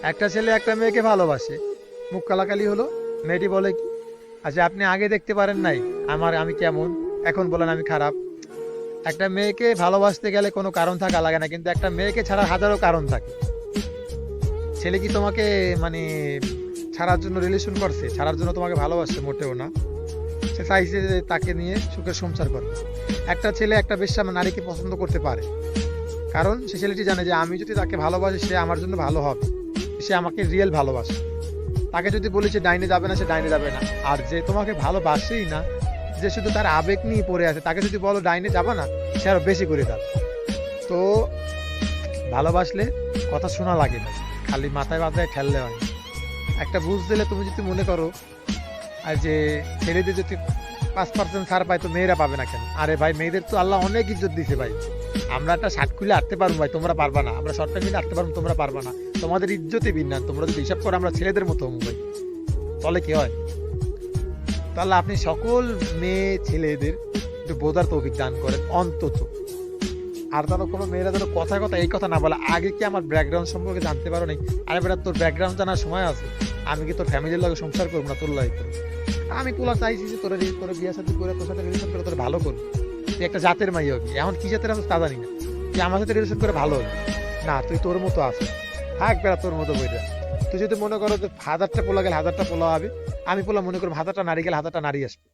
একটা ছেলে একটা মেয়েকে ভালোবাসে, মুখ কালাকালি হলো, মেয়েটি বলে কি, আচ্ছা আপনি আগে দেখতে পারেন নাই আমি কেমন, এখন বলেন আমি খারাপ। একটা মেয়েকে ভালোবাসতে গেলে কোনো কারণ থাকা লাগে না, কিন্তু একটা মেয়েকে ছাড়ার হাজারো কারণ থাকে। ছেলে কি তোমাকে মানে ছাড়ার জন্য রিলেশন করছে, ছাড়ার জন্য তোমাকে ভালোবাসছে? মোটেও না। সে চাইছে যে তাকে নিয়ে সুখের সংসার করবে। একটা ছেলে একটা বেশ্যা নারীকে পছন্দ করতে পারে, কারণ সে ছেলেটি জানে যে আমি যদি তাকে ভালোবাসি সে আমার জন্য ভালো হবে, সে আমাকে রিয়েল ভালোবাসে। তাকে যদি বলি যে ডাইনে যাবে না, সে ডাইনে যাবে না। আর যে তোমাকে ভালোবাসেই না, যে শুধু তার আবেগ নিয়ে পড়ে আছে, তাকে যদি বলো ডাইনে যাবে না, সে আরো বেশি করে যাবে। তো ভালোবাসলে কথা শোনা লাগে না, খালি মাথায় মাথায় ঠেললে হয় না। একটা বুঝ দিলে তুমি যদি মনে করো আর যে ছেলেদের যদি 5% ছাড় পায়, তো মেয়েরা পাবে না কেন? আরে ভাই, মেয়েদের তো আল্লাহ অনেক ইজ্জত দিছে ভাই। আমরা একটা শার্ট খুলে আটতে পারবো ভাই, তোমরা পারবা না। আমরা শর্ট প্যান্ট খুলে আটতে পারবো, তোমরা পারবা না। তোমাদের ইজ্জতই ভিন্ন। তোমরা যদি হিসাব করো আমরা ছেলেদের মতো হবো ভাই, তাহলে কি হয়? তাহলে আপনি সকল মেয়ে ছেলেদের একটু বোঝার তৌফিক দান করেন অন্তত। আর যেন কোনো মেয়েরা যেন কথায় কথা এই কথা না বলে, আগে কি আমার ব্যাকগ্রাউন্ড সম্পর্কে জানতে পারো নাই? আরে বেটা, তোর ব্যাকগ্রাউন্ড জানার সময় আছে? আমি কি তোর ফ্যামিলির লগে সংসার করবো না তোর লাগে করবো? আমি তোলা চাইছি যে তোর বিয়ে সাথে করে তোর সাথে রিলেশন করে তোর ভালো করবো। তুই একটা জাতের মাই হবি, এখন কি জাতের আছিস তা জানি না। তুই আমার সাথে রিলেশন করে ভালো হবি না, তুই তোর মতো আছিস, থাক বেড়া তোর মতো বইটা। তুই যদি মনে করো যে হাজারটা পোলা গেলে হাজারটা পোলা হবে, আমি পোলা মনে করবো হাজারটা নারী গেলে হাজারটা নারী আসবে।